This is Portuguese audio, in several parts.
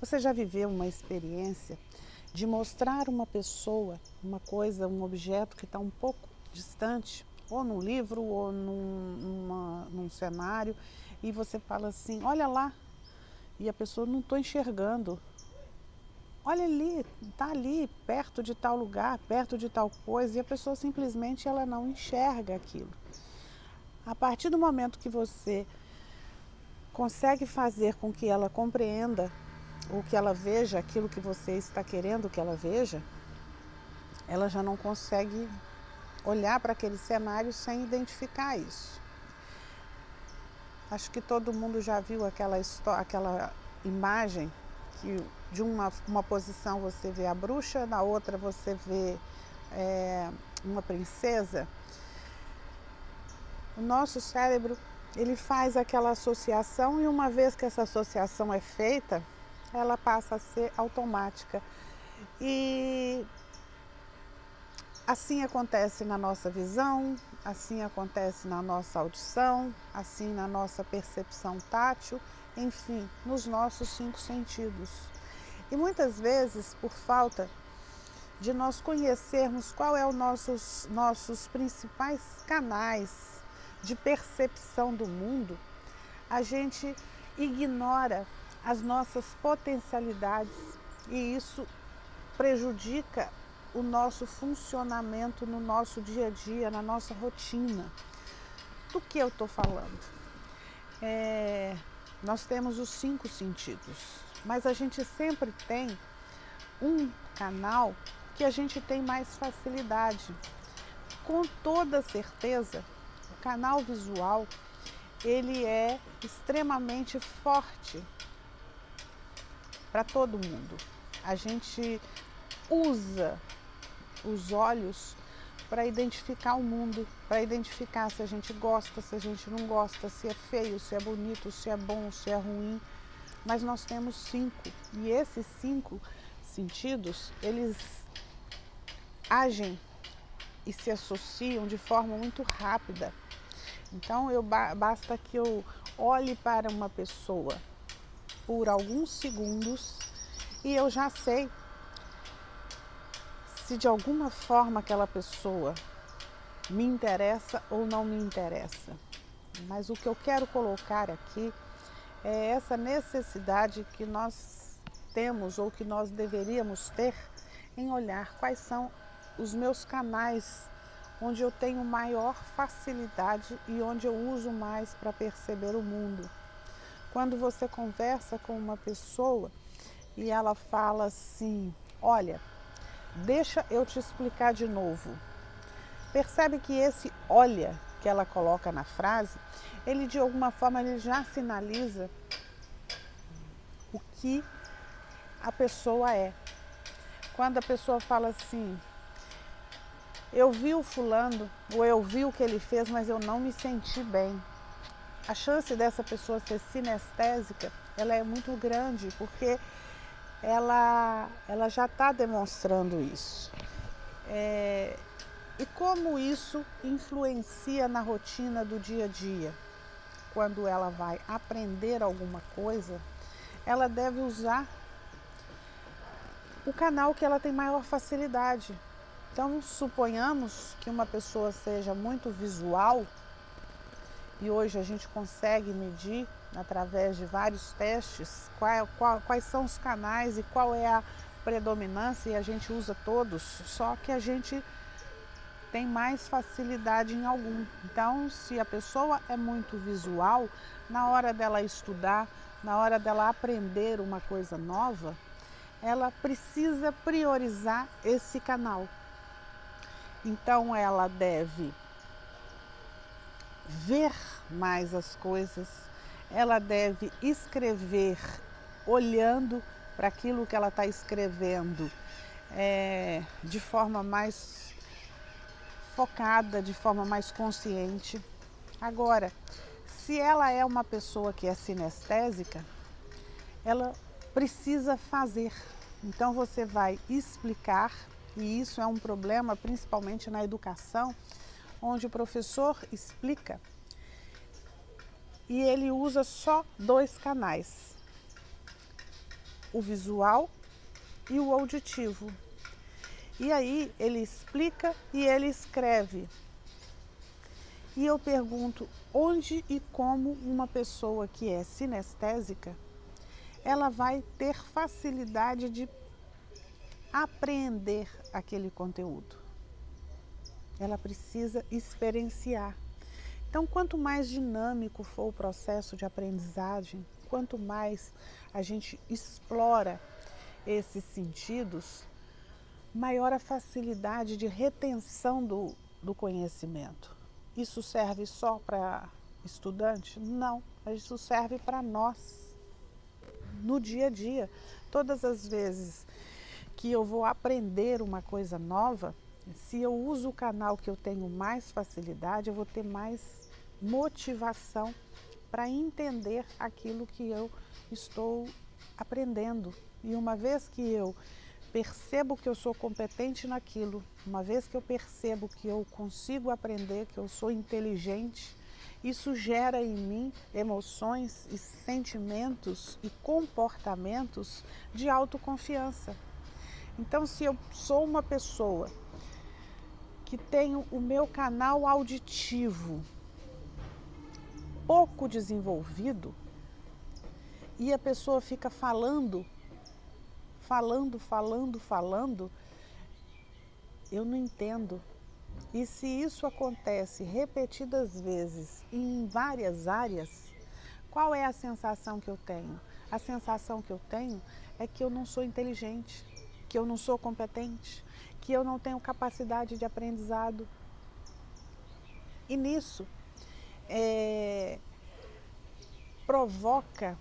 Você já viveu uma experiência de mostrar uma pessoa, uma coisa, um objeto que está um pouco distante, ou num livro, ou num cenário, e você fala assim, olha lá, e a pessoa não estou enxergando. Olha ali, está ali, perto de tal lugar, perto de tal coisa, e a pessoa simplesmente ela não enxerga aquilo. A partir do momento que você consegue fazer com que ela compreenda ou que ela veja aquilo que você está querendo que ela veja, ela já não consegue olhar para aquele cenário sem identificar isso. Acho que todo mundo já viu aquela imagem que de uma posição você vê a bruxa, na outra você vê uma princesa. O nosso cérebro, ele faz aquela associação e uma vez que essa associação é feita, ela passa a ser automática. E assim acontece na nossa visão, assim acontece na nossa audição, assim na nossa percepção tátil, enfim, nos nossos 5 sentidos. E muitas vezes, por falta de nós conhecermos qual é os nossos principais canais de percepção do mundo, a gente ignora as nossas potencialidades e isso prejudica o nosso funcionamento no nosso dia a dia, na nossa rotina. Do que eu estou falando? Nós temos os 5 sentidos, mas a gente sempre tem um canal que a gente tem mais facilidade. Com toda certeza, o canal visual, ele é extremamente forte para todo mundo. A gente usa os olhos para identificar o mundo, para identificar se a gente gosta, se a gente não gosta, se é feio, se é bonito, se é bom, se é ruim. Mas nós temos 5 e esses 5 sentidos, eles agem e se associam de forma muito rápida. Então basta que eu olhe para uma pessoa por alguns segundos e eu já sei se de alguma forma aquela pessoa me interessa ou não me interessa. Mas o que eu quero colocar aqui é essa necessidade que nós temos ou que nós deveríamos ter em olhar quais são os meus canais onde eu tenho maior facilidade e onde eu uso mais para perceber o mundo. Quando você conversa com uma pessoa e ela fala assim, olha, deixa eu te explicar de novo. Percebe que esse olha que ela coloca na frase, ele de alguma forma ele já sinaliza o que a pessoa é. Quando a pessoa fala assim, eu vi o fulano, ou eu vi o que ele fez, mas eu não me senti bem. A chance dessa pessoa ser sinestésica, ela é muito grande, porque ela já está demonstrando isso. E como isso influencia na rotina do dia a dia? Quando ela vai aprender alguma coisa, ela deve usar o canal que ela tem maior facilidade. Então, suponhamos que uma pessoa seja muito visual, e hoje a gente consegue medir, através de vários testes, quais são os canais e qual é a predominância, e a gente usa todos, só que a gente tem mais facilidade em algum. Então, se a pessoa é muito visual, na hora dela estudar, na hora dela aprender uma coisa nova, ela precisa priorizar esse canal. Então, ela deve ver mais as coisas, ela deve escrever olhando para aquilo que ela está escrevendo de forma mais focada, de forma mais consciente. Agora, se ela é uma pessoa que é sinestésica, ela precisa fazer. Então você vai explicar, e isso é um problema principalmente na educação, onde o professor explica e ele usa só 2 canais. o visual e o auditivo. E aí ele explica e ele escreve. E eu pergunto onde e como uma pessoa que é sinestésica, ela vai ter facilidade de apreender aquele conteúdo. Ela precisa experienciar. Então, quanto mais dinâmico for o processo de aprendizagem, quanto mais a gente explora esses sentidos, maior a facilidade de retenção do conhecimento. Isso serve só para estudante? Não, isso serve para nós, no dia a dia. Todas as vezes que eu vou aprender uma coisa nova, se eu uso o canal que eu tenho mais facilidade, eu vou ter mais motivação para entender aquilo que eu estou aprendendo. E uma vez que eu percebo que eu sou competente naquilo, uma vez que eu percebo que eu consigo aprender, que eu sou inteligente, isso gera em mim emoções e sentimentos e comportamentos de autoconfiança. Então, se eu sou uma pessoa que tenho o meu canal auditivo pouco desenvolvido e a pessoa fica falando, eu não entendo. E se isso acontece repetidas vezes em várias áreas, qual é a sensação que eu tenho? A sensação que eu tenho é que eu não sou inteligente, que eu não sou competente, que eu não tenho capacidade de aprendizado. E nisso provoca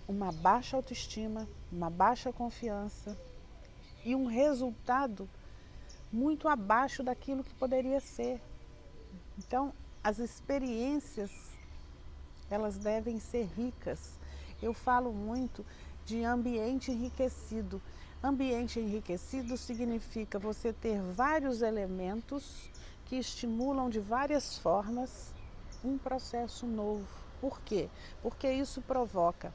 uma baixa autoestima, uma baixa confiança e um resultado muito abaixo daquilo que poderia ser. Então, as experiências, elas devem ser ricas. Eu falo muito de ambiente enriquecido. Ambiente enriquecido significa você ter vários elementos que estimulam de várias formas um processo novo. Por quê? Porque isso provoca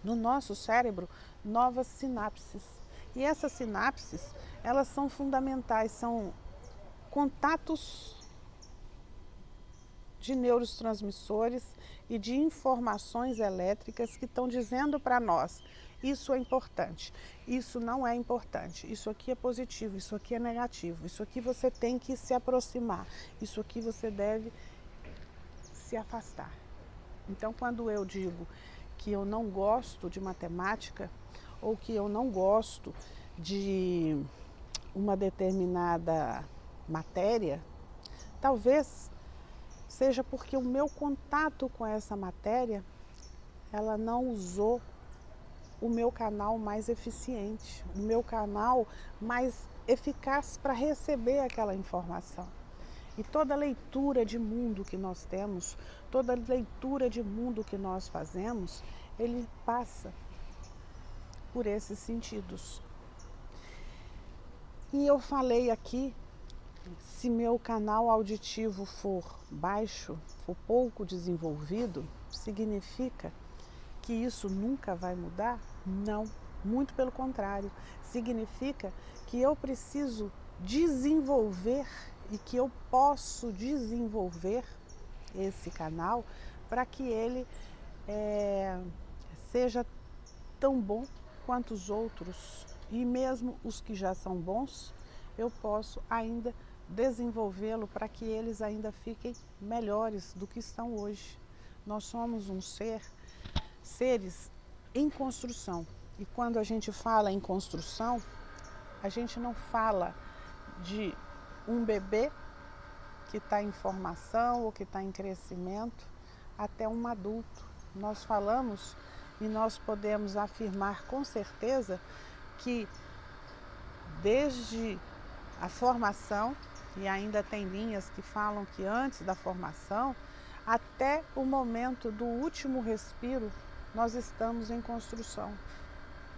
no nosso cérebro novas sinapses. E essas sinapses, elas são fundamentais, são contatos de neurotransmissores e de informações elétricas que estão dizendo para nós: isso é importante, isso não é importante, isso aqui é positivo, isso aqui é negativo, isso aqui você tem que se aproximar, isso aqui você deve se afastar. Então, quando eu digo que eu não gosto de matemática ou que eu não gosto de uma determinada matéria, talvez seja porque o meu contato com essa matéria, ela não usou o meu canal mais eficiente, o meu canal mais eficaz para receber aquela informação. E toda leitura de mundo que nós temos, toda leitura de mundo que nós fazemos, ele passa por esses sentidos. E eu falei aqui, se meu canal auditivo for baixo, for pouco desenvolvido, significa que isso nunca vai mudar? Não, muito pelo contrário. Significa que eu preciso desenvolver e que eu posso desenvolver esse canal para que ele seja tão bom quanto os outros. E mesmo os que já são bons, eu posso ainda desenvolvê-lo para que eles ainda fiquem melhores do que estão hoje. Nós somos seres em construção. E quando a gente fala em construção, a gente não fala de um bebê que está em formação ou que está em crescimento até um adulto. Nós falamos e nós podemos afirmar com certeza que desde a formação, e ainda tem linhas que falam que antes da formação, até o momento do último respiro, nós estamos em construção.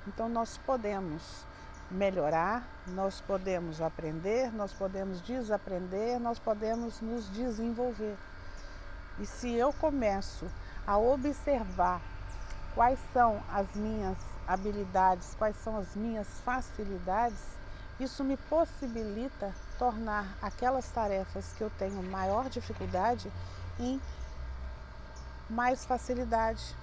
Então nós podemos melhorar, nós podemos aprender, nós podemos desaprender, nós podemos nos desenvolver. E se eu começo a observar quais são as minhas habilidades, quais são as minhas facilidades, isso me possibilita tornar aquelas tarefas que eu tenho maior dificuldade em mais facilidade.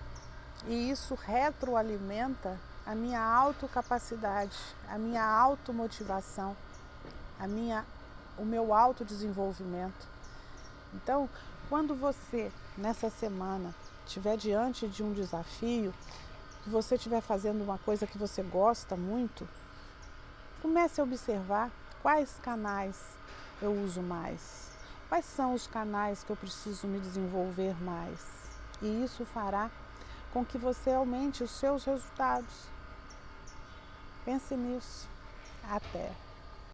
E isso retroalimenta a minha autocapacidade, a minha automotivação, o meu autodesenvolvimento. Então, quando você, nessa semana, estiver diante de um desafio, que você estiver fazendo uma coisa que você gosta muito, comece a observar quais canais eu uso mais, quais são os canais que eu preciso me desenvolver mais. E isso fará com que você aumente os seus resultados. Pense nisso. Até!